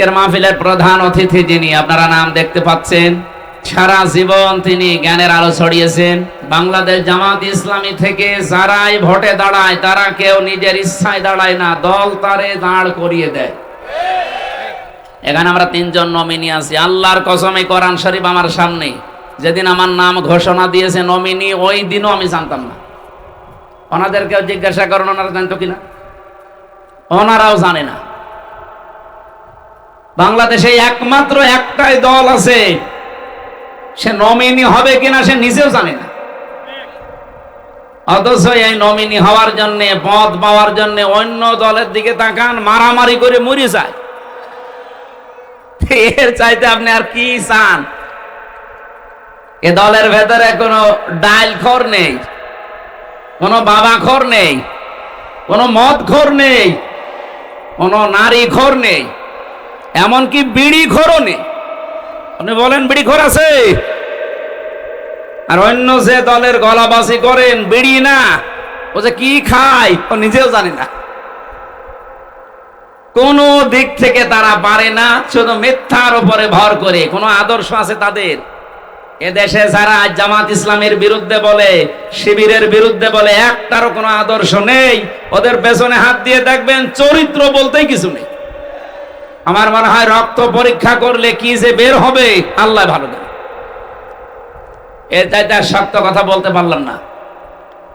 আজকের মাহফিলের প্রধান অতিথি যিনি আপনারা নাম দেখতে পাচ্ছেন, সারা জীবন তিনি জ্ঞানের আলো ছড়িয়েছেন। বাংলাদেশ জামাত ইসলামী থেকে যারাই ভোটে দাঁড়ায় তারা কেউ নিজের ইচ্ছায় দাঁড়ায় না, দল তারে দাঁড় করিয়ে দেয়। এখানে আমরা তিনজন নমিনি আছি। আল্লাহর কসমে কোরআন শরীফ আমার সামনে, যেদিন আমার নাম ঘোষণা দিয়েছে নমিনি, ওই দিনও আমি জানতাম না। ওনাদেরকেও জিজ্ঞাসা করেন ওনারা জানতো কিনা, ওনারাও জানে না। বাংলাদেশে একমাত্র একটাই দল আছে, সে নমিনি হবে কিনা সে নিজেও জানে না। অথচ এই নমিনি হওয়ার জন্য, পদ পাওয়ার জন্য অন্য দলের দিকে তাকান, মারামারি করে মরে যায়। এর চাইতে আপনি আর কি চান? এ দলের ভেতরে কোনো ডাইল খোর নেই, কোনো বাবা খোর নেই, কোনো মদ খোর নেই, কোনো নারী খোর নেই, এমনকি বিড়ি খোরও নেই। আপনি বলেন বিড়ি খোর আছে? আর অন্য যে দলের গলাবাজি করেন, বিড়ি না, ও যে কি খায় ও নিজেও জানে না। কোন দিক থেকে তারা পারে না, শুধু মিথ্যার উপরে ভর করে। কোন আদর্শ আছে তাদের? এদেশে যারা জামাত ইসলামের বিরুদ্ধে বলে, শিবিরের বিরুদ্ধে বলে, একটারও কোনো আদর্শ নেই। ওদের পেছনে হাত দিয়ে দেখবেন চরিত্র বলতেই কিছু নেই। আমার মনে হয় রক্ত পরীক্ষা করলে কি যে বের হবে আল্লাহ ভালো জানে। এর চাইতে আর শক্ত কথা বলতে পারলাম না।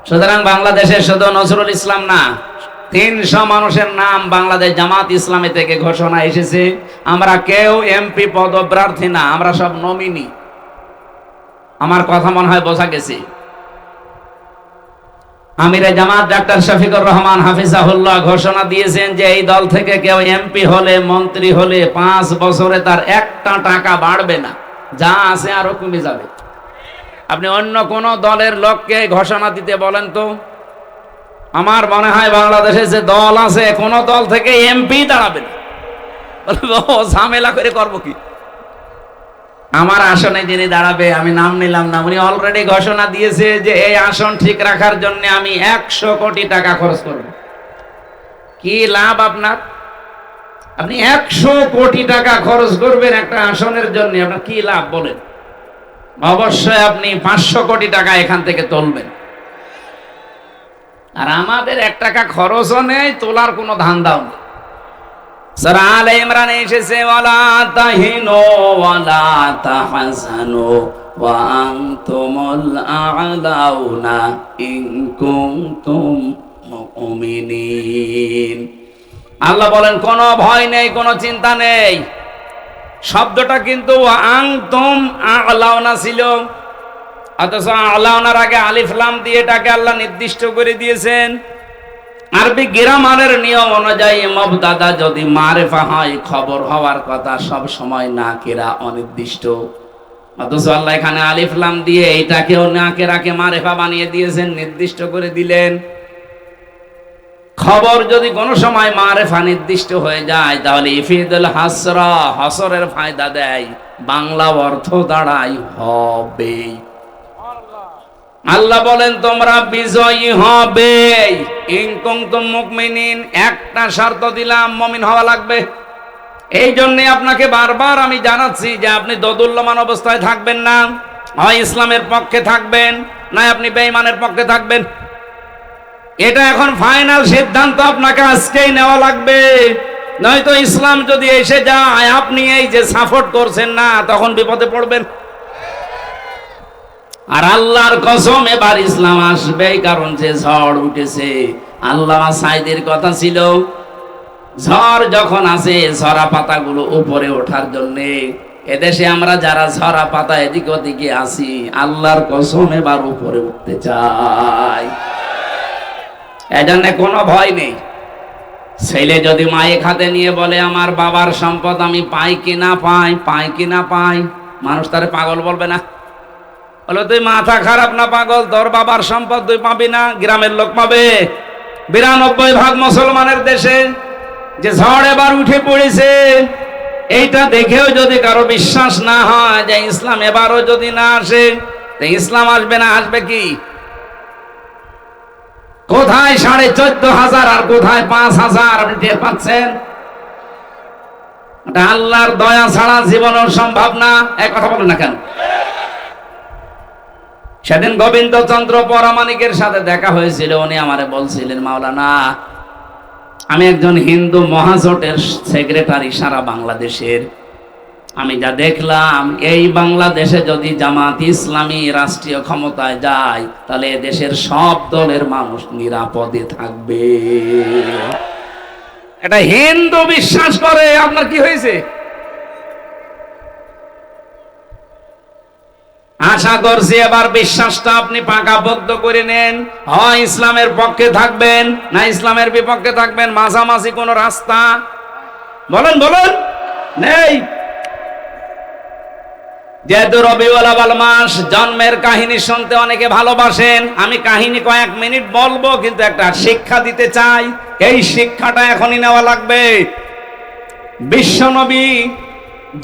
সুতরাং বাংলাদেশের শুধু নজরুল ইসলাম না, 300 মানুষের নাম বাংলাদেশ জামাত ইসলামী থেকে ঘোষণা এসেছে। আমরা কেউ এমপি পদপ্রার্থী না, আমরা সব নমিনি। আমার কথা মনে হয় বোঝা গেছে। আমিরে জামাত ডাক্তার শফিকুর রহমান হাফিজাহুল্লাহ ঘোষণা দিয়েছেন যে এই দল থেকে কেউ এমপি হলে, মন্ত্রী হলে 5 বছরে তার একটা টাকা বাড়বে না, যা আছে আরো কমে যাবে। আপনি অন্য কোন দলের লোককে ঘোষণা দিতে বলেন তো। আমার মনে হয় বাংলাদেশে যে দল আছে, কোন দল থেকে এমপি দাঁড়াবে না। ঝামেলা করে করবো কি? আমার আসনে যিনি দাঁড়াবে, আমি নাম নিলাম না, উনি অলরেডি ঘোষণা দিয়েছে যে এই আসন ঠিক রাখার জন্য আমি 100 কোটি টাকা খরচ করব। কি লাভ আপনার? আপনি 100 কোটি টাকা খরচ করবেন একটা আসনের জন্য, আপনার কি লাভ বলেন? অবশ্যই আপনি 500 কোটি টাকা এখান থেকে তুলবেন। আর আমাদের 1 টাকা খরচও নেই, তোলার কোনো ধান্দাও নেই। সূরা আলে ইমরানে এসেছে, ওয়ালা তাহিনু ওয়ালা তাহজানু ওয়া আনতুমুল আ'লাউনা ইন কুনতুম মুমিনিন। আল্লাহ বলেন কোনো ভয় নেই, কোনো চিন্তা নেই। শব্দটা কিন্তু ওয়া আনতুম আ'লাউনা ছিল, অথচ আ'লাউনার আগে আলিফ লাম দিয়ে এটাকে আল্লাহ নির্দিষ্ট করে দিয়েছেন। আরবি গ্রামারের নিয়ম অনুযায়ী মুবতাদা যদি মারিফা হয়, খবর হওয়ার কথা সব সময় নাকিরা, অনির্দিষ্ট। অথচ আল্লাহ এখানে আলিফ লাম দিয়ে এটাকেও নাকিরাকে মারিফা বানিয়ে দিয়েছেন, নির্দিষ্ট করে দিলেন। খবর যদি কোনো সময় মারিফা নির্দিষ্ট হয়ে যায়, তাহলে ইফিদুল হাসরা, হাসরের ফায়দা দেয়, বাংলা অর্থ দাঁড়ায় হবে। আল্লাহ বলেন তোমরা বিজয়ী হবে ইন কুনতুম মুমিনিন। একটা শর্ত দিলাম, মুমিন হওয়া লাগবে। এই জন্য আপনাকে বারবার আমি জানাচ্ছি যে আপনি দোদুল্যমান অবস্থায় থাকবেন না। হয় ইসলামের পক্ষে থাকবেন, না আপনি বেঈমানের পক্ষে থাকবেন। এটা এখন ফাইনাল সিদ্ধান্ত আপনাকে আজকেই নেওয়া লাগবে। নয়তো ইসলাম যদি এসে যায়, আপনি এই যে সাপোর্ট করছেন না, তখন বিপদে পড়বেন। আর আল্লাহর কসম এবার ইসলাম আসবে, কারণ যে ঝড় উঠেছে। আল্লামা সাইদের কথা ছিল, ঝড় যখন আসে ঝরা পাতাগুলো উপরে ওঠার জন্য। এদেশে আমরা যারা ঝরা পাতা এদিক ওদিকে আসি, আল্লাহর কসম এবার উপরে উঠতে চাই। এজন্য কোনো ভয় নেই। ছেলে যদি মায়ে খাতে নিয়ে বলে আমার বাবার সম্পদ আমি পাই কি না পাই, পাই কি না পাই, মানুষ তারে পাগল বলবে না? বলে তুই মাথা খারাপ না পাগল, তোর বাবার সম্পদ তুই পাবি না, গ্রামের লোক পাবে। 92% মুসলমানের দেশে যে ঝড় এবার উঠে পড়েছে, এইটা দেখেও যদি কারো বিশ্বাস না হয় যে ইসলাম এবারও যদি না আসে, তো ইসলাম আসবে না, আসবে কি? কোথায় 14,500 আর কোথায় 5,000? আপনি টের পাচ্ছেন? এটা আল্লাহর দয়া ছাড়া জীবনও সম্ভব না। এক কথা বলেন না কেন? সেদিন গোবিন্দচন্দ্র পরামানিকের সাথে দেখা হয়েছিল। উনি আমারে বলছিলেন, মাওলানা, আমি একজন হিন্দু মহাজোটের সেক্রেটারি সারা বাংলাদেশের। আমি যা দেখলাম, এই বাংলাদেশে যদি জামাত ইসলামী রাষ্ট্রীয় ক্ষমতায় যায়, তাহলে দেশের সব দলের মানুষ নিরাপদে থাকবে। এটা হিন্দু বিশ্বাস করে। আপনার কি হয়েছে? আশা করছি এবার বিশ্বাসটা আপনি পাকাপোক্ত করে নেন। হয় ইসলামের পক্ষে থাকবেন, না ইসলামের বিপক্ষে থাকবেন। মাঝামাঝি কোন রাস্তা বলেন বলেন নেই। যেহেতু রবিউল আউয়াল মাস, জন্মের কাহিনী শুনতে অনেকে ভালোবাসেন। আমি কাহিনী কয়েক মিনিট বলবো, কিন্তু একটা শিক্ষা দিতে চাই। এই শিক্ষাটা এখনই নেওয়া লাগবে। বিশ্বনবী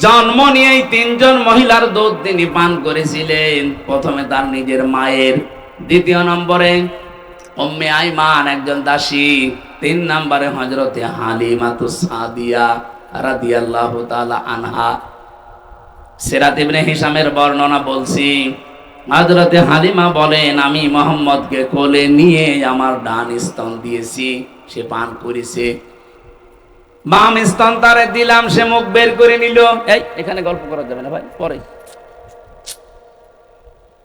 জন্ম নিয়েই 3 জন মহিলার দুধ তিনি পান করেছিলেন। প্রথমে তার নিজের মায়ের, দ্বিতীয় নম্বরে উম্মে আইমান একজন দাসী, 3 নম্বরে হযরতে হালিমাতুস সাদিয়া রাদিয়াল্লাহু তাআলা আনহা। সিরাত ইবনে হিশামের বর্ণনা বলছি। হযরতে হালিমা বলেন, আমি মুহাম্মদকে কোলে নিয়ে আমার ডান স্তন দিয়েছি, সে পান করেছে। বাম স্তন তারে দিলাম, সে মুখ বের করে নিল। এই এখানে গল্প করা যাবে না ভাই, পরে।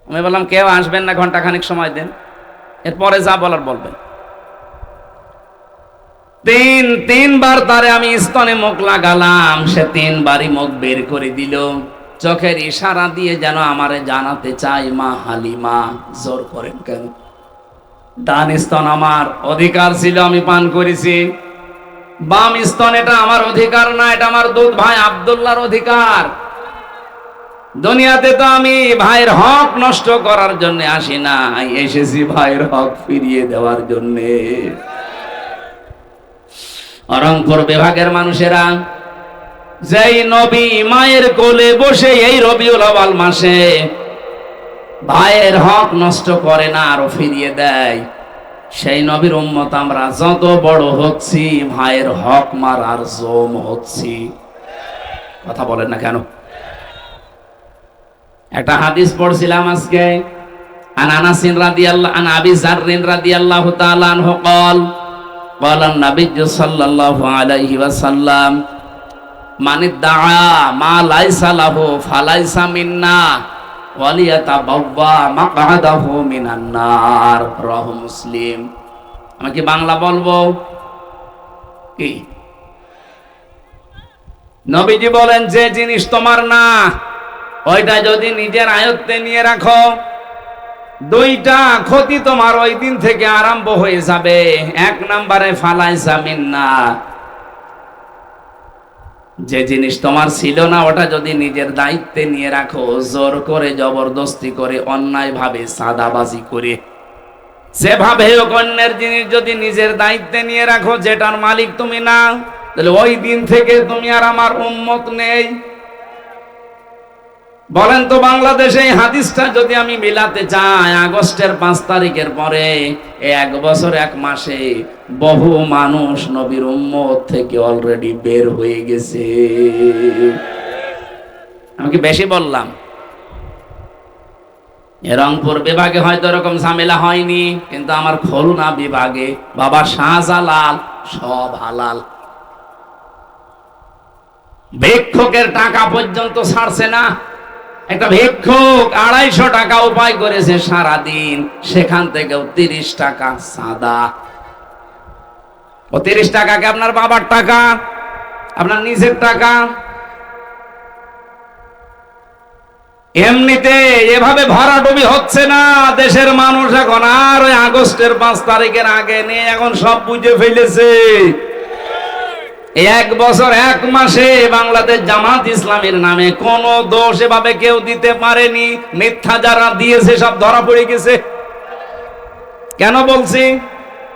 আমি বললাম, কেউ আসবেন না, ঘন্টাখানেক সময় দেন, এরপরে যা বলার বলবেন। তিনবার তারে আমি স্তনে মুখ লাগালাম, সে 3 বারই মুখ বের করে দিল। চোখের ইশারা দিয়ে যেন আমারে জানাতে চাই, মা হালিমা, জোর করেন কেন? ডান স্তন আমার অধিকার ছিল, আমি পান করেছি। বাম স্তন এটা আমার অধিকার না, এটা আমার দুধ ভাই আব্দুল্লাহর অধিকার। দুনিয়াতে তো আমি ভাইয়ের হক নষ্ট করার জন্য আসি না, এসেছি ভাইয়ের হক ফিরিয়ে দেওয়ার জন্য। রংপুর বিভাগের মানুষেরা, যেই নবী মায়ের কোলে বসে এই রবিউল আউয়াল মাসে ভাইয়ের হক নষ্ট করে না, আরো ফিরিয়ে দেয়, সেই নবীর উম্মত আমরা যত বড় হচ্ছি, ভাইয়ের হক মারার জম হচ্ছি। কথা বলেন না কেন? একটা হাদিস পড়ছিলাম আজকে। আন আনাসিন রাদিয়াল্লাহু আন আবি যাররিন রাদিয়াল্লাহু তাআলা আনহু قال قال النبي صلى الله عليه وسلم من ادعى ما ليس له فليس منا ওয়ালিয়াতাবাওয়া মাকআদাহু মিনান নার। রাহু মুসলিম। আমি কি বাংলা বলবো? কি নবীজি বলেন, যে জিনিস তোমার না, ওইটা যদি নিজের আয়ত্তে নিয়ে রাখো, 2টা ক্ষতি তোমার ওই দিন থেকে আরম্ভ হয়ে যাবে। 1 নম্বরে ফালাইসা মিন্না, যে জিনিস তোমার ছিল না, ওটা যদি নিজের দায়িত্বে নিয়ে রাখো, জোর করে, জবরদস্তি করে, অন্যায় ভাবে, সাদাবাজি করে, যেভাবে হোক অন্যের জিনিস যদি নিজের দায়িত্বে নিয়ে রাখো, যেটার মালিক তুমি না, তাহলে ওই দিন থেকে তুমি আর আমার উম্মত নেই। বলেন তো, বাংলাদেশে এই হাদিসটা যদি আমি মিলাতে চাই, আগস্টের 5 তারিখের পরে 1 বছর 1 মাসে বহু মানুষ নবীর উম্মত থেকে অলরেডি বের হয়ে গেছে। আমি কি বেশি বললাম? রংপুর বিভাগে হয়তো এরকম ঝামেলা হয়নি, কিন্তু আমার খুলনা বিভাগে বাবা শাহজালাল সব হালাল। ভিক্ষুকের টাকা পর্যন্ত ছাড়ছে না। একটা ভিক্ষুক 250 টাকা উপায় করেছে সারাদিন, সেখান থেকেও 30 টাকা সাদা। ও 30 টাকাকে আপনার বাবার টাকা, আপনার নিজের টাকা। এমনিতে এভাবে ভরাডুবি হচ্ছে না দেশের মানুষ এখন আর। ওই আগস্টের 5 তারিখের আগে নেই, এখন সব বুঝে ফেলেছে। 1 বছর 1 মাসে বাংলাদেশ জামাত ইসলামীর নামে কোন দোষ এভাবে কেউ দিতে পারেনি। মিথ্যা যারা দিয়েছে সব ধরা পড়ে গেছে। কেন বলছি?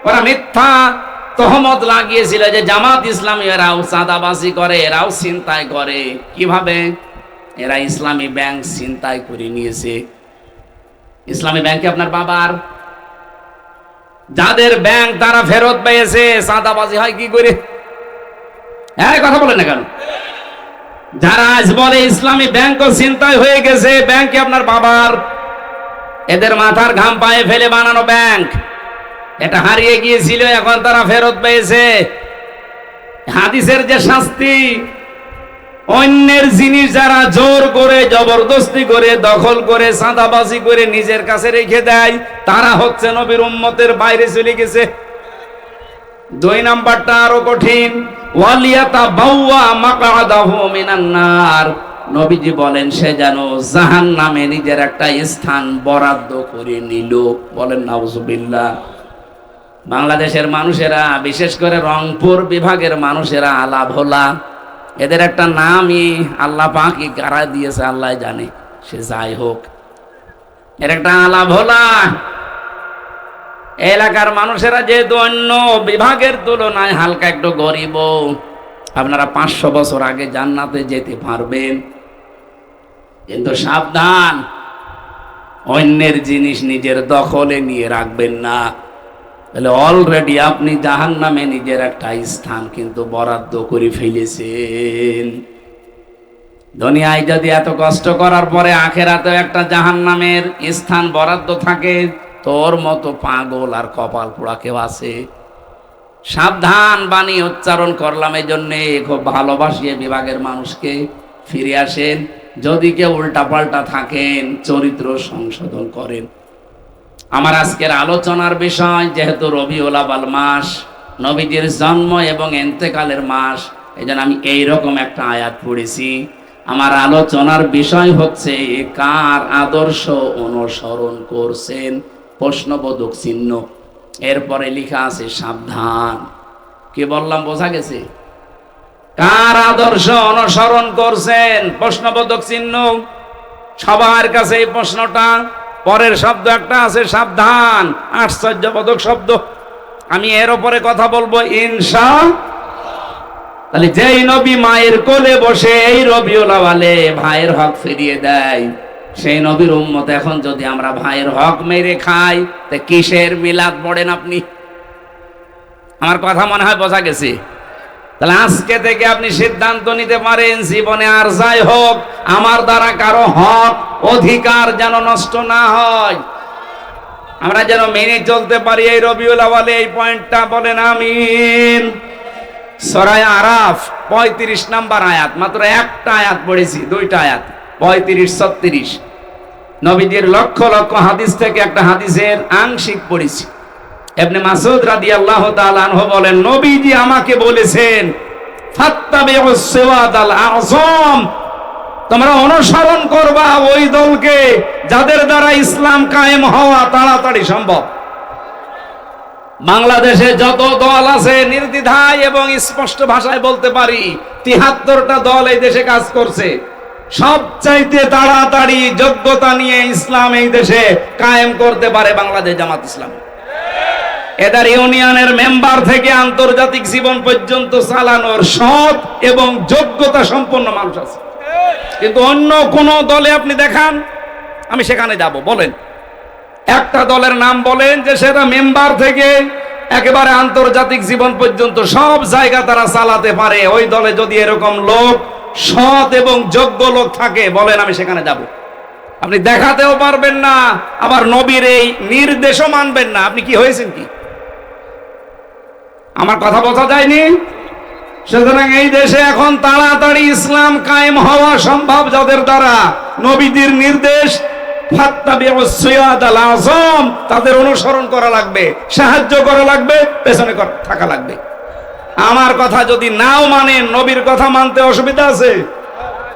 ওরা মিথ্যা তহমত লাগিয়েছিল যে জামাত ইসলামী এরাও চাঁদাবাজি করে, এরাও ছিনতাই করে। কিভাবে? এরা ইসলামী ব্যাংক ছিনতাই করে নিয়েছে। ইসলামী ব্যাংকে আপনার বাবার, যাদের ব্যাংক তারা ফেরত পেয়েছে, চাঁদাবাজি হয় কি করে? হ্যাঁ, কথা বলেন না কেন? যারা আজ বলে ইসলামী ব্যাংকও ছিনতাই হয়ে গেছে, ব্যাংকে আপনার বাবার, এদের মাথার ঘাম পায়ে ফেলে বানানো ব্যাংক, এটা হারিয়ে গিয়েছিল, এখন তারা ফেরত পেয়েছে। হাদিসের যে শাস্তি, অন্যের জিনিস যারা জোর করে, জবরদস্তি করে, দখল করে, চাঁদাবাজি করে নিজের কাছে রেখে দেয়, তারা হচ্ছে নবীর উম্মতের বাইরে চলে গেছে। 2 নাম্বারটা আরো কঠিন, ওয়ালিয়াতাবাওয়া মাকআদাহু মিনান নার। নবীজি বলেন সে যেন জাহান্নামে নিজের একটা স্থান বরাদ্দ করে নিল। বলেন নাউজুবিল্লাহ। বাংলাদেশের মানুষেরা, বিশেষ করে রংপুর বিভাগের মানুষেরা আলা ভোলা, এদের একটা নামই আল্লাহ পাকই গাড়া দিয়েছে, আল্লাহ জানে। সে যাই হোক, এর একটা আলা ভোলা। এলাকার মানুষেরা যেহেতু অন্য বিভাগের তুলনায় হালকা একটু গরিব, আপনারা 500 বছর আগে জান্নাতে যেতে পারবেন, কিন্তু সাবধান, অন্যের জিনিস নিজের দখলে নিয়ে রাখবেন না। তাহলে অলরেডি আপনি জাহান্নামে নিজের একটা স্থান কিন্তু বরাদ্দ করে ফেলেছেন। দুনিয়ায় যদি এত কষ্ট করার পরে আখেরাতেও একটা জাহান্নামের স্থান বরাদ্দ থাকে, তোর মতো পাগল আর কপাল পোড়া কেউ আছে? সাবধান বাণী উচ্চারণ করলাম, এই জন্যে খুব ভালোবাসিয়ে বিভাগের মানুষকে ফিরে আসেন। যদি কেউ উল্টা পাল্টা থাকেন, চরিত্র সংশোধন করেন। আমার আজকের আলোচনার বিষয়, যেহেতু রবিউল আউয়াল মাস, নবীজির জন্ম এবং ইন্তেকালের মাস, এই জন্য আমি এইরকম একটা আয়াত পড়েছি। আমার আলোচনার বিষয় হচ্ছে কার আদর্শ অনুসরণ করছেন, প্রশ্নবোধক চিহ্ন। এরপরে লেখা আছে সাবধান। কি বললাম বোঝা গেছে? কার আদর্শ অনুসরণ করছেন, প্রশ্নবোধক চিহ্ন। সবার কাছে এই প্রশ্নটা। পরের শব্দ একটা আছে সাবধান, আশ্চর্যবোধক শব্দ। আমি এর উপরে কথা বলবো ইনশাআল্লাহ। তাহলে যেই নবী মায়ের কোলে বসে এই রবিউল আউয়ালে ভাইয়ের হক ফিরিয়ে দেয়, সেই নবীর উম্মত এখন যদি আমরা ভাইয়ের হক মেরে খাই, তা কিসের মিলাদ পড়েন আপনি? আমার কথা মনে হয় বোঝা গেছে। তাহলে আজকে থেকে আপনি সিদ্ধান্ত নিতে পারেন, জীবনে আর যাই হোক, আমার দ্বারা কারো হক অধিকার যেন নষ্ট না হয়, আমরা যেন মেনে চলতে পারি এই রবিউল আউয়ালে। এই পয়েন্টটা বলেন আমিন। সূরা আরাফ 35 নাম্বার আয়াত, মাত্র একটা আয়াত পড়েছি, 2টা আয়াত, 35-36। নবীজির লক্ষ লক্ষ হাদিস থেকে একটা হাদিসের আংশিক পড়েছি। ইবনে মাসউদ রাদিয়াল্লাহু তাআলা আনহু বলেন, নবীজি আমাকে বলেছেন, ফাত্তাবিউস সিরাতাল আযম, তোমরা অনুসরণ করবা ওই দলকে যাদের দ্বারা ইসলাম কায়েম হওয়া তাড়াতাড়ি সম্ভব। বাংলাদেশে যত দল আছে, নির্দ্বিধায় এবং স্পষ্ট ভাষায় বলতে পারি 73টা দল এই দেশে কাজ করছে। সবচাইতে তাড়াতাড়ি যোগ্যতা নিয়ে ইসলাম এই দেশে কায়েম করতে পারে বাংলাদেশ জামাত ইসলাম। এদের ইউনিয়নের মেম্বার থেকে আন্তর্জাতিক জীবন পর্যন্ত চালানোর সৎ এবং যোগ্যতা সম্পন্ন মানুষ আছে। কিন্তু অন্য কোন দলে আপনি দেখান, আমি সেখানে যাব, বলেন একটা দলের নাম বলেন যে সেটা মেম্বার থেকে একেবারে আন্তর্জাতিক জীবন পর্যন্ত সব জায়গা তারা চালাতে পারে। ওই দলে যদি এরকম লোক, সৎ এবং যোগ্য লোক থাকে, বলেন আমি সেখানে যাব। আপনি দেখাতেও পারবেন না, আবার নবীর এই নির্দেশও মানবেন না। আপনি কি হয়েছেন কি? আমার কথা বোঝা যায়নি? সুতরাং এই দেশে এখন তাড়াতাড়ি ইসলাম কায়েম হওয়া সম্ভব যাদের দ্বারা নবীজির নির্দেশ, ফাত্তাবিউস সিরাতাল আযম, তাদের অনুসরণ করা লাগবে, সাহায্য করা লাগবে, পেছনে থাকা লাগবে। আমার কথা যদি নাও মানেন, নবীর কথা মানতে অসুবিধা আছে?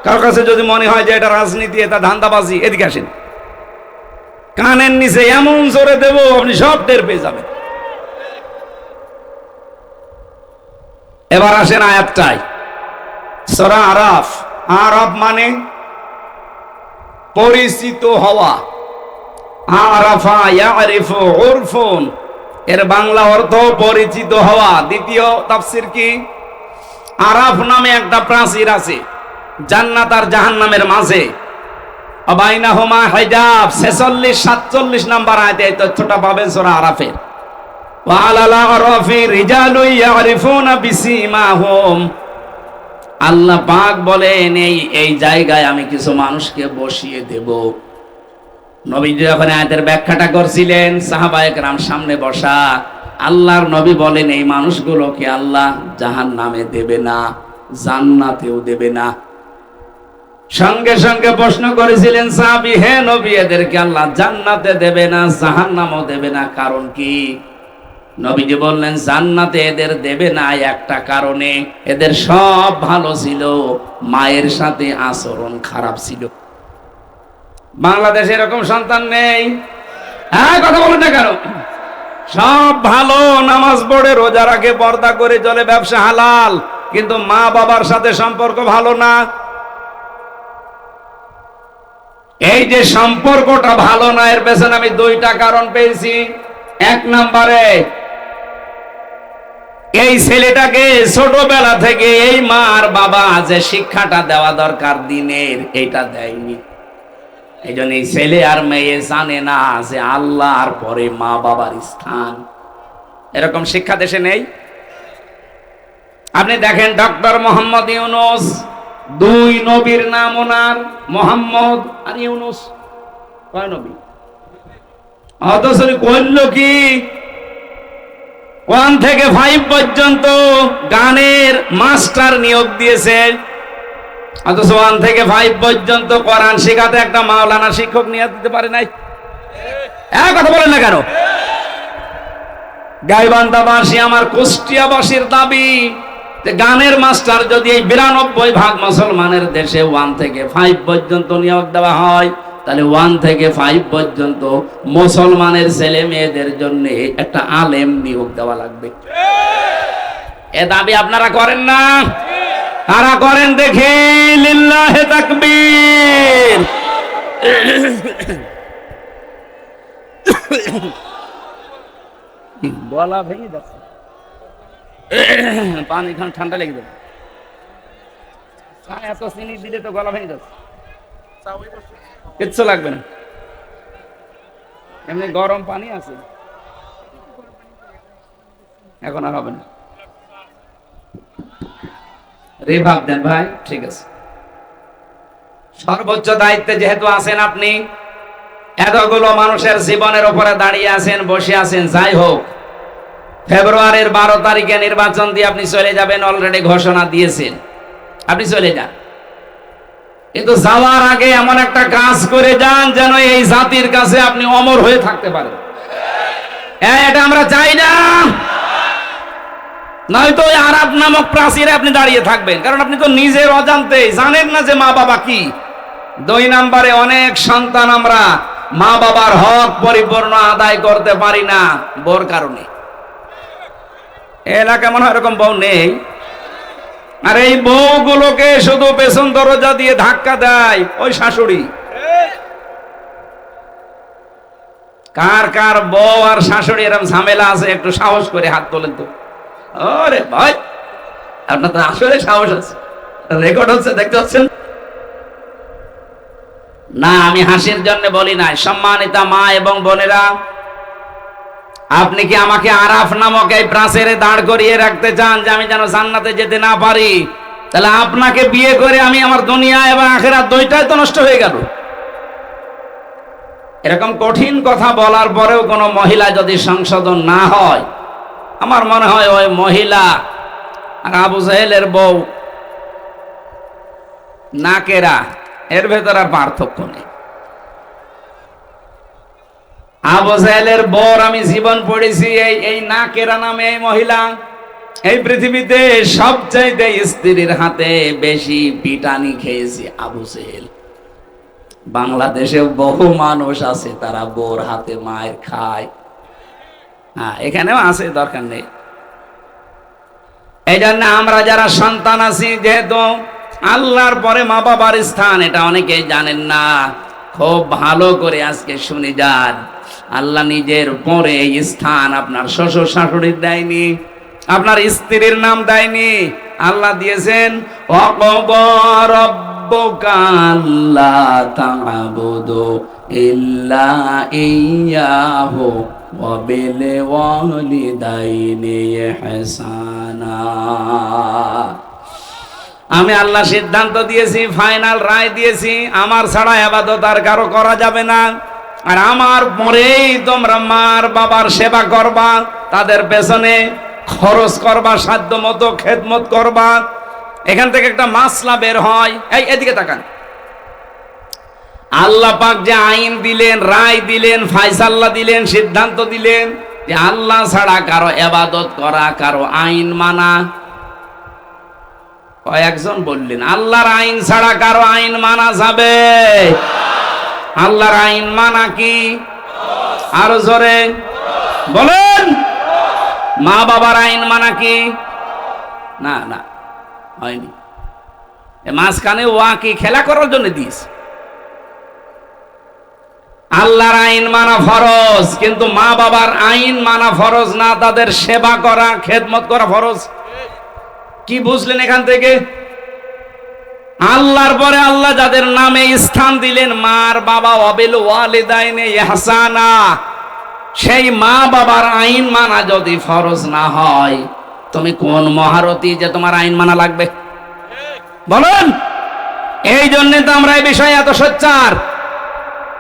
কার কাছে যদি মনে হয় যে এটা রাজনীতি, এটা ধান্দাবাজি, এদিকে আসেন, কানের নিচে এমন জোরে দেব আপনি সব টের পেয়ে যাবেন। এবার আসেন আয়াতটায়, সূরা আরাফ। আরাফ মানে পরিচিত হওয়া। আরাফা ইয়ারিফু উরফুন, এর বাংলা অর্থ পরিচিত হওয়া। দ্বিতীয় তাফসীর কি? আরাফ নামে একটা প্রাচীর আছে জান্নাত আর জাহান্নামের মাঝে, বাইনাহুমা হিজাব। 46-47 নাম্বার আয়াতে এই তথ্যটা পাবেন সূরা আরাফের। ওয়া আলাল আরাফি রিজালু ইয়ারিফুনা বিসিমাহুম, আল্লাহ পাক বলেন এই জায়গায় আমি কিছু মানুষকে বসিয়ে দেব। নবীজি যখন আয়াতের ব্যাখ্যাটা করছিলেন, সাহাবায়ে কেরাম সামনে বসা, আল্লাহর নবী বলেন এই মানুষগুলোকে আল্লাহ জাহান্নামে দেবে না, জান্নাতেও দেবে না। সঙ্গে সঙ্গে প্রশ্ন করেছিলেন সাহাবী, হে নবী, এদেরকে আল্লাহ জান্নাতে দেবে না, জাহান্নামও দেবে না, কারণ কি? নবীজি বললেন জান্নাতে এদের দেবে না একটা কারণে, এদের সব ভালো ছিল, মায়ের সাথে আচরণ খারাপ ছিল। বাংলাদেশে এরকম সন্তান নেই? হ্যাঁ, কথা বলেন না কেন? সব ভালো, নামাজ পড়ে, রোজা রাখে, পর্দা করে চলে, ব্যবসা হালাল, কিন্তু মা বাবার সাথে সম্পর্ক ভালো না। এই যে সম্পর্কটা ভালো না, এর পেছনে আমি দুইটা কারণ পেয়েছি। এক নম্বরে, এই ছেলেটাকে ছোটবেলা থেকে এই মা আর বাবা যে শিক্ষাটা দেওয়া দরকার দিনের, এটা দেয়নি। এই জন্য এই ছেলে আর মেয়ে জানে না যে আল্লাহর পরে মা বাবার স্থান। এরকম শিক্ষা দেশে নেই। আপনি দেখেন ডক্টর মোহাম্মদ ইউনূস, দুই নবীর নাম ওনার, মোহাম্মদ আর ইউনূস, কয় নবী? অথচ কইল কি 1 থেকে 5 পর্যন্ত গানের মাস্টার নিয়োগ দিয়েছে, অথচ 1 থেকে 5 পর্যন্ত কোরআন শেখাতে একটা মাওলানা শিক্ষক নিয়োগ দিতে পারে নাই। কথা বলেন না কেন? গাইবান্ধাবাসী, আমার কুষ্টিয়াবাসীর দাবি, গানের মাস্টার যদি এই 92% মুসলমানের দেশে 1 থেকে 5 পর্যন্ত নিয়োগ দেওয়া হয়, তাহলে 1 থেকে 5 পর্যন্ত মুসলমানের ছেলে মেয়েদের জন্য একটা আলেম নিয়োগ দেওয়া লাগবে। এ দাবি আপনারা করেন না? কারা করেন দেখে? লিল্লাহে তাকবীর। গলা ভেঙে যাচ্ছে, পানি খান, ঠান্ডা লেগে যাবে। এত চিনি দিলে তো গলা ভেঙে যাচ্ছে। কিচ্ছু লাগবে না, এমনি গরম পানি আছে, এখন আর হবে না। রিভাব দেন ভাই, ঠিক আছে। সর্বোচ্চ দায়িত্বে যেহেতু আছেন আপনি, এতগুলো মানুষের জীবনের উপরে দাঁড়িয়ে আছেন, বসে আছেন, যাই হোক, ফেব্রুয়ারির 12 তারিখে নির্বাচন দিয়ে আপনি চলে যাবেন, অলরেডি ঘোষণা দিয়েছেন, আপনি চলে যান। কিন্তু যাওয়ার আগে এমন একটা কাজ করে যান যেন এই জাতির কাছে আপনি অমর হয়ে থাকতে পারেন। এটা আমরা চাই না। নয়তো ওই আরাফ নামক প্রাচীরে আপনি দাঁড়িয়ে থাকবেন, কারণ আপনি তো নিজের অজান্তেই জানেন না যে মা বাবা কি। 2 নম্বরে, অনেক সন্তান আমরা মা বাবার হক পরিপূর্ণ আদায় করতে পারি না বোর কারণে। এলাকা মনে হয় এরকম বউ নেই। আর এই বউগুলোকে শুধু পেছন দরজা দিয়ে ধাক্কা দেয় ওই শাশুড়ি। কার কার বউ আর শাশুড়ি এরকম ঝামেলা আছে, একটু সাহস করে হাত তোলেন তো। ওরে ভাই, আপনার তো আসলে সাহস আছে, রেকর্ড হচ্ছে, দেখতে পাচ্ছেন না? আমি হাসির জন্য বলি নাই। সম্মানিতা মা এবং বোনেরা, আপনি কি আমাকে আরাফ নামক এই প্রাচীরে দাঁড় করিয়ে রাখতে চান যে আমি যেন জান্নাতে যেতে না পারি? তাহলে আপনাকে বিয়ে করে আমি আমার দুনিয়া এবং আখিরাত দুইটাই তো নষ্ট হয়ে গেল। এরকম কঠিন কথা বলার পরেও কোনো মহিলা যদি সংশোধন না হয়, আমার মনে হয় ওই মহিলা আর আবু জাহেলের বউ নাকেরা, এর ভেতর আর পার্থক্য নেই। আবু জাহেলের বর আমি জীবন পড়েছি, এই নাকেরা নামে এই মহিলা এই পৃথিবীতে সবচাইতে স্ত্রীর হাতে বেশি পিটানি খেয়েছি আবু জাহেল। বাংলাদেশে বহু মানুষ আছে তারা বোর হাতে মায়ের খায়। হ্যাঁ, এখানেও আছে, দরকার নেই। এই জন্য আমরা যারা সন্তান আছি, যেহেতু আল্লাহর পরে মা বাবার স্থান, এটা অনেকেই জানেন না। খুব ভালো করে আজকে শুনে যান, আল্লাহ নিজের পরে এই স্থান আপনার শ্বশুর শাশুড়ির দেয়নি, আপনার স্ত্রীর নাম দেয়নি। আল্লাহ দিয়েছেন রাব্বুকা আল্লা তা'বুদু ইল্লা ইয়্যাহু ওয়া বিল ওয়ালিদাইনি ইহসানা। আমি আল্লাহ সিদ্ধান্ত দিয়েছি, ফাইনাল রায় দিয়েছি, আমার ছাড়া ইবাদত আর কারো করা যাবে না। আর আমার পরেই তোমরা মার বাবার সেবা করবা, তাদের পেছনে খরচ করবা, সাধ্য মতো খেদমত করবা। এখান থেকে একটা মাসলা বের হয়। এদিকে তাকান, আল্লাহ পাক যে আইন দিলেন, রায় দিলেন, ফায়সালা দিলেন, সিদ্ধান্ত দিলেন যে আল্লাহ ছাড়া কারো ইবাদত করা, কারো আইন মানা। কয়েকজন বললেন আল্লাহর আইন ছাড়া কারো আইন মানা যাবে? আল্লাহর আইন মানা কি? আরো জোরে বলেন। মা বাবার আইন মানা কি? না না, হয়নি। মাঝখানে ওয়া কি খেলা করার জন্য দিস। আল্লাহর আইন মানা ফরজ, কিন্তু মা বাবার আইন মানা ফরজ না, তাদের সেবা করা, খেদমত করা ফরজ। কি বুঝলেন এখান থেকে? আল্লাহর পরে আল্লাহ যাদের নামে স্থান দিলেন, মার বাবা, ওয়াবিল ওয়ালিদাইনে ইহসানা, সেই মা বাবার আইন মানা যদি ফরজ না হয়, তুমি কোন মহারথী যে তোমার আইন মানা লাগবে? বলেন। এই জন্য তো আমরা এই বিষয়ে এত সোচ্চার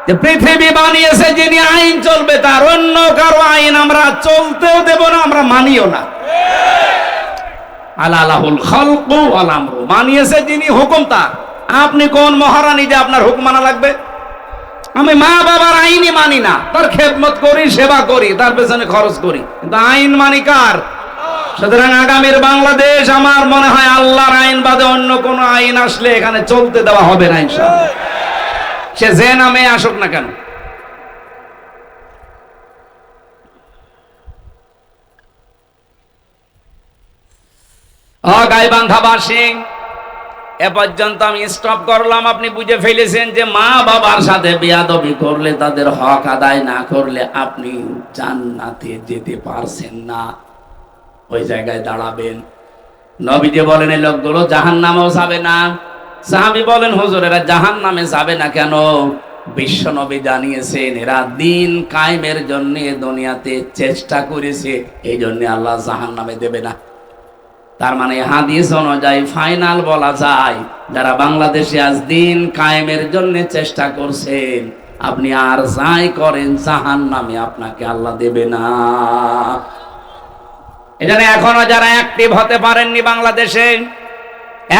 যে পৃথিবী বানিয়েছে যিনি, আইন চলবে তার, অন্য কারো আইন আমরা চলতেও দেব না, আমরা মানিও না। আলাহুল খালকু ওয়াল আমরু, মানিয়েছে যিনি, হুকুম তার। আপনি কোন মহারানী যে আপনার হুকুম মানা লাগবে? আমি মা বাবার আইনই মানি না, তার খেদমত করি, সেবা করি, তার পেছনে খরচ করি, কিন্তু আইন মানি কার? সুতরাং আগামীর বাংলাদেশ আমার মনে হয় আল্লাহর আইন বাদে অন্য কোন আইন আসলে এখানে চলতে দেওয়া হবে না ইনশাআল্লাহ, সে যে নামে আসুক না কেন। গাইবান্ধাবাসী, এ পর্যন্ত আমি স্টপ করলাম। আপনি বুঝে ফেলেছেন যে মা বাবার সাথে বেয়াদবি করলে, তাদের হক আদায় না করলে আপনি জান্নাতে যেতে পারছেন না, ওই জায়গায় দাঁড়াবেন। নবীজি বলেন এই লোকগুলো জাহান্নামেও যাবে না। সাহাবী বলেন হুজুর এরা জাহান্নামে যাবে না কেন? বিশ্ব নবী জানিয়েছেন এরা দিন কায়েমের জন্য দুনিয়াতে চেষ্টা করেছে, এই জন্য আল্লাহ জাহান্নামে দেবে না। তার মানে হাদিস অনুযায়ী ফাইনাল বলা যায়, যারা বাংলাদেশে আজ দিন কায়েমের জন্য চেষ্টা করছেন, আপনি আর যাই করেন জাহান্নামে আপনাকে আল্লাহ দেবে না। এজন্য এখনো যারা অ্যাক্টিভ হতে পারেননি বাংলাদেশে,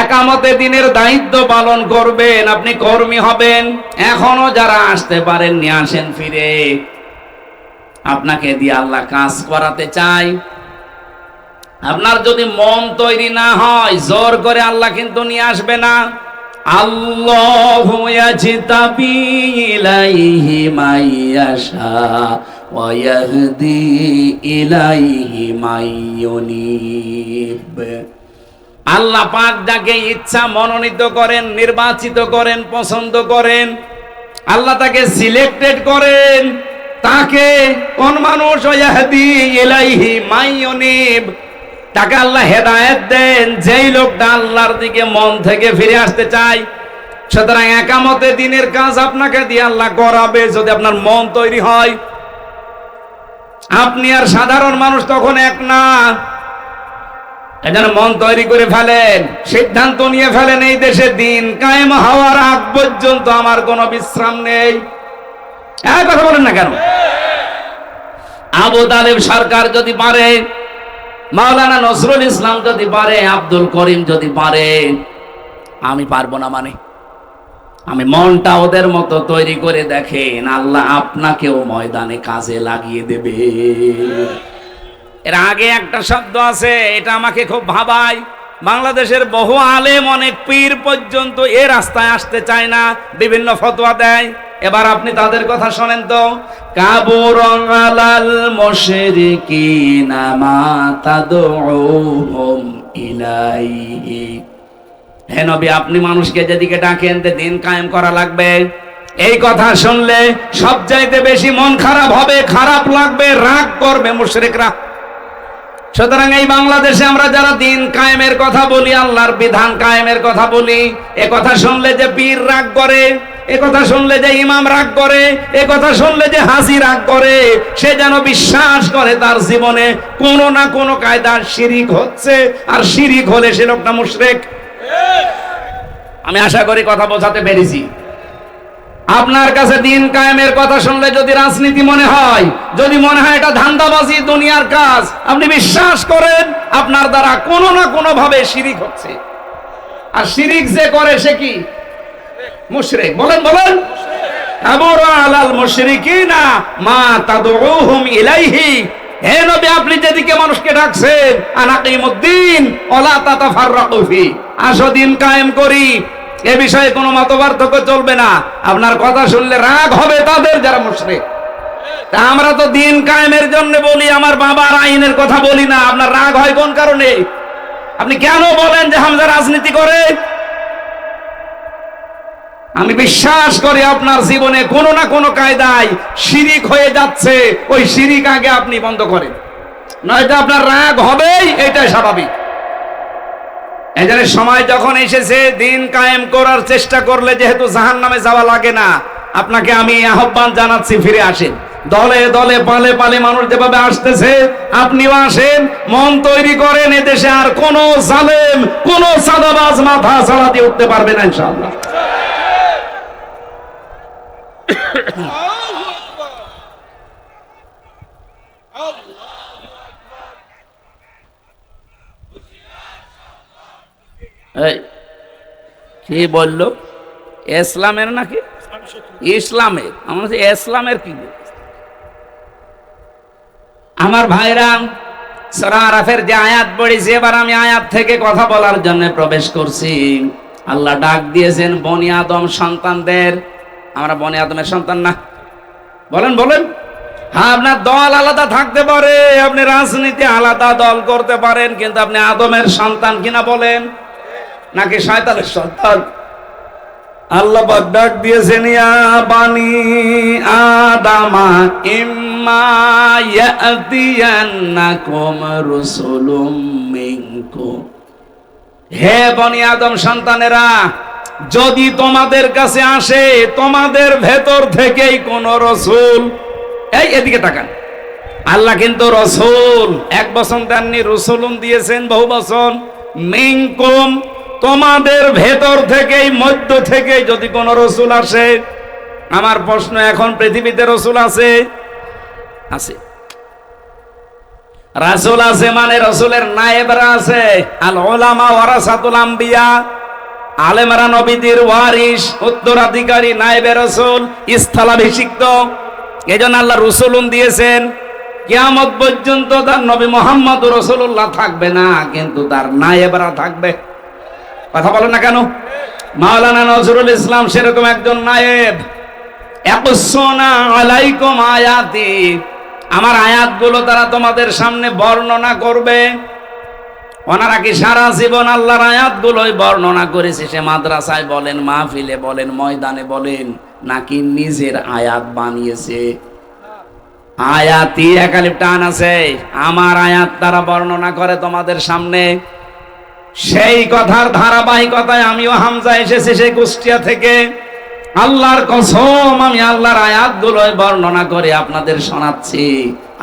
একামতে দিনের দায়িত্ব পালন করবেন, আপনি কর্মী হবেন। এখনো যারা আসতে পারেননি, আসেন ফিরে, আপনাকে দিয়ে আল্লাহ কাজ করাতে চাই। আপনার যদি মন তৈরি না হয়, জোর করে আল্লাহ কিন্তু নিয়ে আসবে না। আল্লাহু ইয়াজতাবি ইলাইহি মাইয়াশা ওয়া ইয়াহদি ইলাইহি মাইয়ুনিব। আল্লাহ পাক যাকে ইচ্ছা মনোনীত করেন, নির্বাচিত করেন, পছন্দ করেন, আল্লাহ তাকে সিলেক্টেড করেন। তাকে কোন মানুষ? ইয়াহদি ইলাইহি মাইয়ুনিব, তাকে আল্লাহ হেদায়েত দেন, যেই লোকটা আল্লাহর দিকে মন থেকে ফিরে আসতে চায়। সুতরাং একামতে দিনের কাজ আপনাকে দিয়ে আল্লাহ করাবে যদি আপনার মন তৈরি হয়। আপনি আর সাধারণ মানুষ তখন এক না। এজন্য মন তৈরি করে ফেলেন, সিদ্ধান্ত নিয়ে ফেলেন, এই দেশে দিন কায়েম হওয়ার আগ পর্যন্ত আমার কোনো বিশ্রাম নেই। কথা বলেন না কেন? আবু তালেব সরকার যদি পারে, মাওলানা নজরুল ইসলাম যদি পারে, আব্দুল করিম যদি পারে, আমি পারবো না? মানে আমি মনটা ওদের মতো তৈরি করে দেখেন, আল্লাহ আপনাকেও ময়দানে কাজে লাগিয়ে দেবে। এর আগে একটা শব্দ আছে, এটা আমাকে খুব ভাবায়। বাংলাদেশের বহু আলেম, অনেক পীর পর্যন্ত এ রাস্তায় আসতে চায় না, বিভিন্ন ফতোয়া দেয়। এবার আপনি তাদের কথা শোনেন তো। কাবুরন আলাল মুশরিকিনা মা তাদউহুম ইলাইহি। হে নবী, আপনি মানুষকে যেদিকে ডাকেন যে দিন কায়েম করা লাগবে, এই কথা শুনলে সবচাইতে বেশি মন খারাপ হবে, খারাপ লাগবে, রাগ করবে মুশরিকরা। সুতরাং এই বাংলাদেশে আমরা যারা দিন কায়েমের কথা বলি, আল্লাহর বিধান কায়েমের কথা বলি, এ কথা শুনলে যে পীর রাগ করে, এ কথা শুনলে যে ইমাম রাগ করে, এ কথা শুনলে যে হাজি রাগ করে, সে যেন বিশ্বাস করে তার জীবনে কোনো না কোনো কায়দার শিরিক হচ্ছে, আর শিরিক হলে সে লোকটা মুশরিক। আমি আশা করি কথা বোঝাতে পেরেছি। আপনার কাছে দিন কায়েমের কথা শুনলে যদি রাজনীতি মনে হয়, যদি মনে হয় এটা ধান্দাবাজি দুনিয়ার কাজ, আপনি বিশ্বাস করেন আপনার দ্বারা কোনো না কোনো ভাবে শিরিক হচ্ছে। আর শিরিক যে করে সে কি? মুশরিক। বলেন বলেন, কাবুরা আলাল মুশরিকিনা মা তাদউহুম ইলাইহি। হে নবী, আপনি যেদিকে মানুষকে ডাকছেন, আনাকিমুদ্দিন ওয়ালা তাতাফাররাকু ফি, আসো দিন কায়েম করি, এ বিষয়ে কোনো মতপার্থক্য চলবে না। আপনার কথা শুনলে রাগ হবে তাদের যারা মুশরিক। তা আমরা তো দিন কায়েমের জন্য বলি, আমার বাবার আইনের কথা বলি না। আপনার রাগ হয় কোন কারণে? আপনি কেন বলেন যে হামজা রাজনীতি করে? আমি বিশ্বাস করি আপনার জীবনে কোনো না কোনো কায়দায় শিরিক হয়ে যাচ্ছে। ওই শিরিক আগে আপনি বন্ধ করেন, নয়তো আপনার রাগ হবেই, এটাই স্বাভাবিক। এজন্য সময় যখন এসেছে দিন কায়েম করার চেষ্টা করলে যেহেতু জাহান্নামে যাওয়া লাগে না, আপনাকে আমি আহ্বান জানাচ্ছি, ফিরে আসেন। দলে দলে পালে পালে মানুষ যেভাবে আসতেছে, আপনিও আসেন, মন তৈরি করেন। এদেশে আর কোন জালেম, কোন সাদাবাজ মাথা ছাড়া দিয়ে উঠতে পারবে না ইনশাআল্লাহ। কি বললো? ইসলামের নাকি ইসলামের? আমার ইসলামের কি? আমার ভাইরা, সূরা আরাফের যে আয়াত পড়েছি, এবার আমি আয়াত থেকে কথা বলার জন্য প্রবেশ করছি। আল্লাহ ডাক দিয়েছেন বনি আদম সন্তানদের। আমরা বনি আদমের সন্তান না? বলেন বলেন। হ্যাঁ, আপনার দল আলাদা থাকতে পারে, আপনি রাজনীতি আলাদা দল করতে পারেন, কিন্তু আপনি আদমের সন্তান কিনা বলেন, নাকি শয়তানের সন্তান? আল্লাহ পাক ডাক দিয়েছেন, ইয়া বানি আদামা ইম্মা ইয়াতিয়ান্নাকুম রাসূলুম মিনকুম। হে বনি আদম সন্তানেরা, যদি তোমাদের কাছে আসে তোমাদের ভেতর থেকেই কোন রাসূল, এই এদিকে তাকান, আল্লাহ কিন্তু রাসূল এক বচন দেননি, রাসূলুন দিয়েছেন বহু বচন। মিনকুম, তোমাদের ভেতর থেকেই, মধ্য থেকেই যদি কোন রাসূল আসে। আমার প্রশ্ন, এখন পৃথিবীতে রাসূল আছে? আছে। রাসূল আছে মানে রাসূলের নায়েবরা আছে। আল উলামা ওয়ারাসাতুল আম্বিয়া, আলেমরা নবীদের ওয়ারিস, উত্তরাধিকারী, নায়েবে রাসূল, স্থলাভিষিক্ত। এজন্য আল্লাহ রাসূলুন দিয়েছেন। কিয়ামত পর্যন্ত তার নবী মুহাম্মদ রাসূলুল্লাহ থাকবে না, কিন্তু তার নায়েবরা থাকবে। কথা বলেন না কেন? মাওলানা নজরুল ইসলাম সেরকম একজন নায়েব। ইয়াকুসুনা আলাইকুম আয়াতি, আমার আয়াতগুলো তারা তোমাদের সামনে বর্ণনা করবে। ওনারা কি সারা জীবন আল্লাহর আয়াতগুলোই বর্ণনা করেছে? সে মাদ্রাসায় বলেন, মাহফিলে বলেন, ময়দানে বলেন, নাকি নিজের আয়াত বানিয়েছে? আয়াতি একালিপ টান আছে, আমার আয়াত তারা বর্ণনা করে তোমাদের সামনে। সেই কথার ধারাবাহিকতায় আমিও হামজা এসেছি সেই কুষ্টিয়া থেকে। আল্লাহর কসম, আমি আল্লাহর আয়াতগুলোই বর্ণনা করে আপনাদের শোনাচ্ছি।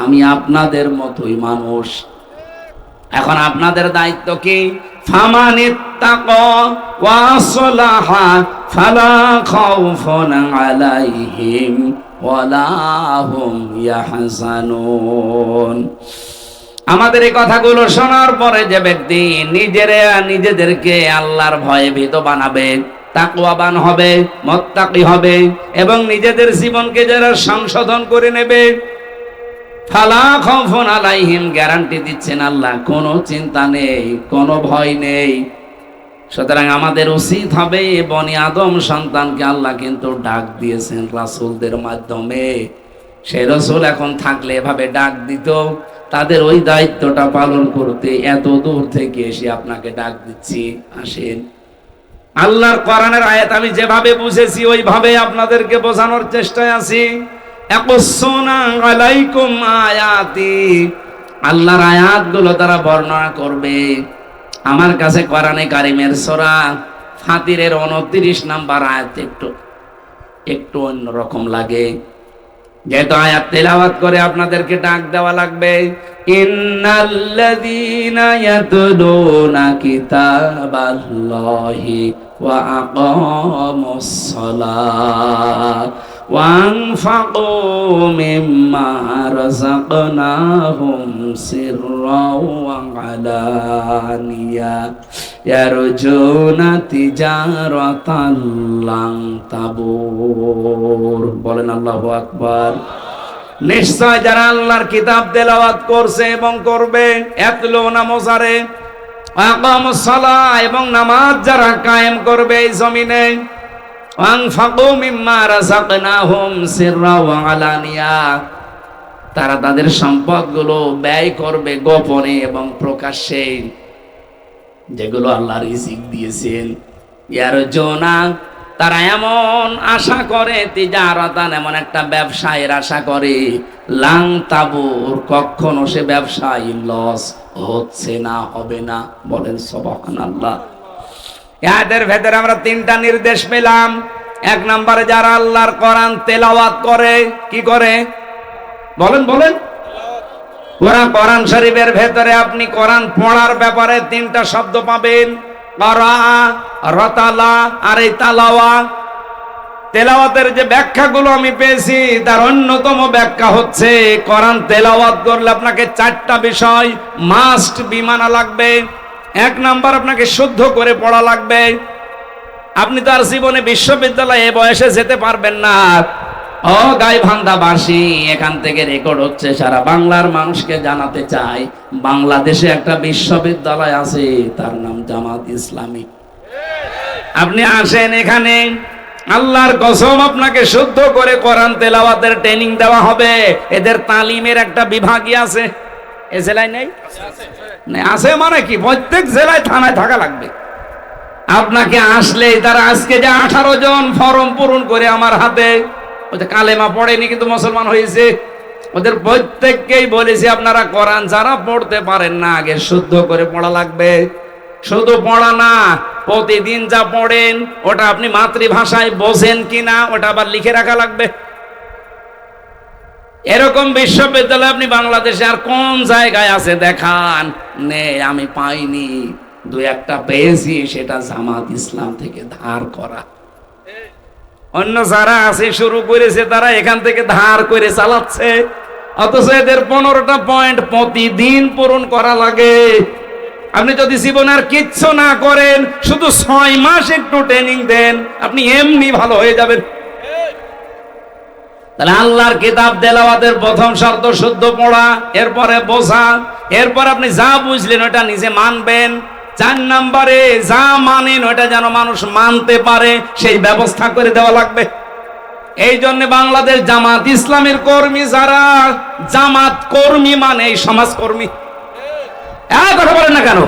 আমি আপনাদের মতোই মানুষ। এখন আপনাদের দায়িত্ব কি? ফামানিত্তাকা ওয়া আসলাহা ফালা খাউফুন আলাইহিম ওয়ালা হুম ইয়াহজানুন। আমাদের এই কথাগুলো শোনার পরে যে ব্যক্তি নিজেদেরকে আল্লাহর ভয়ে ভীত বানাবে, তাকওয়াবান হবে, মুত্তাকি হবে, এবং নিজেদের জীবনকে যারা সংশোধন করে নেবে, ফালা খাউফুন আলাইহিম, গ্যারান্টি দিচ্ছেন আল্লাহ, কোনো চিন্তা নেই, কোনো ভয় নেই। সুতরাং আমাদের উচিত হবে, বনি আদম সন্তানকে আল্লাহ কিন্তু ডাক দিয়েছেন রাসূলদের মাধ্যমে। সেই রাসূল এখন থাকলে এভাবে ডাক দিত, তাদের ওই দায়িত্বটা পালন করতে এত দূর থেকে এসে আপনাকে ডাক দিচ্ছি, আসেন। আল্লাহর কোরআনের আয়াত আমি যেভাবে বুঝেছি ওইভাবে আপনাদেরকে বোঝানোর চেষ্টায় আছি। ইয়াকুসুনা আলাইকুম আয়াতি, আল্লাহর আয়াতগুলো তারা বর্ণনা করবে। আমার কাছে কোরআনে কারিমের সূরা ফাতিরের 29 নাম্বার আয়াত একটু অন্যরকম লাগে। যেহেতু আয়াত তেলাওয়াত করে আপনাদেরকে ডাক দেওয়া লাগবে, ইন্নাল্লাযীনা ইয়াতলুনা কিতাবাল্লাহি ওয়া আকামুস সালাত ওয়া আনফাকু মিম্মা রাযাকনাহুম সিররাও ওয়া আলানিয়া ইয়ারজুনা তিজারাতান লান তাবুর। বলেন আল্লাহু আকবার। নিশ্চয় যারা আল্লাহর কিতাব তেলাওয়াত করছে এবং করবে, ইয়াতলুনা মুজারে, আকামুস সালাহ এবং নামাজ যারা কায়েম করবে এই জমিনে, আনফাকু মিম্মা রাযাকনাহুম সিররা ওয়া আলানিয়া, তারা তাদের সম্পদগুলো ব্যয় করবে গোপনে এবং প্রকাশ্যে, যেগুলো আল্লাহ রিজিক দিয়েছেন। ইয়ারজুনা, তারা এমন আশা করে, তিজারাতান, এমন একটা ব্যবসায়ের আশা করে, লাং তাবুর, কখনো সে ব্যবসায় লস হচ্ছে না, হবে না। বলেন সুবহানাল্লাহ। এদের ভেতরে আমরা তিনটা নির্দেশ পেলাম। এক নম্বরে যারা আল্লাহর কোরআন তেলাওয়াত করে, কি করে? বলেন বলেন। ওরা কোরআন শরীফের ভেতরে আপনি কোরআন পড়ার ব্যাপারে তিনটা শব্দ পাবেন, করা, রতালা আর এই তালাওয়া। তেলাওয়াতের যে ব্যাখ্যাগুলো আমি পেয়েছি তার অন্যতম ব্যাখ্যা হচ্ছে, কোরআন তেলাওয়াত করলে আপনাকে চারটা বিষয় মাস্ট বি মানা লাগবে। এক নাম্বার, আপনাকে শুদ্ধ করে পড়া লাগবে। আপনি তো আর জীবনে বিশ্ববিদ্যালয়ে বয়সে যেতে পারবেন না। ও গাইবান্ধাবাসী, এখান থেকে রেকর্ড হচ্ছে, সারা বাংলার মানুষকে জানাতে চাই, বাংলাদেশে একটা বিশ্ববিদ্যালয় আছে, তার নাম জামাত ইসলামী। আপনি আসেন এখানে, আল্লাহর কসম আপনাকে শুদ্ধ করে কোরআন তেলাওয়াতের ট্রেনিং দেওয়া হবে। এদের তালিমের একটা বিভাগই আছে। এ জেলায় নেই? আছে মানে কি, প্রত্যেক জেলায় থানায় থাকা লাগবে। আপনাকে আসলে তারা, আজকে যে 18 জন ফর্ম পূরণ করে আমার হাতে, ওদের কালেমা পড়েনি কিন্তু মুসলমান হয়েছে, ওদের প্রত্যেককেই বলেছি আপনারা কোরআন যারা পড়তে পারেন না, আগে শুদ্ধ করে পড়া লাগবে। শুধু পড়া না, প্রতিদিন যা পড়েন ওটা আপনি মাতৃভাষায় বোঝেন কিনা ওটা আবার লিখে রাখা লাগবে। এরকম বিশ্ববিদ্যালয় আপনি বাংলাদেশে আর কোন জায়গায় আছে দেখান? নেই, আমি পাইনি। দু একটা পেয়েছি, সেটা জামাত ইসলাম থেকে ধার করা। অন্য যারা আছে শুরু করেছে তারা এখান থেকে ধার করে চালাচ্ছে, অথচ এদের 15টা পয়েন্ট প্রতিদিন পূরণ করা লাগে। আপনি যদি জীবনে আর কিচ্ছু না করেন, শুধু 6 মাস একটু ট্রেনিং দেন, আপনি এমনি ভালো হয়ে যাবেন। তাহলে আল্লাহর কিতাব তেলাওয়াতের প্রথম শর্ত শুদ্ধ পড়া, এরপরে বোঝা, এরপর আপনি যা বুঝলেন ওটা নিজে মানবেন। 4 নম্বরে যা মানেন ওটা যেন মানুষ মানতে পারে, সেই ব্যবস্থা করে দেওয়া লাগবে। এই জন্য বাংলাদেশ জামাত ইসলামের কর্মী যারা, জামাত কর্মী মানে এই সমাজ কর্মী। কথা বলেন না কেন?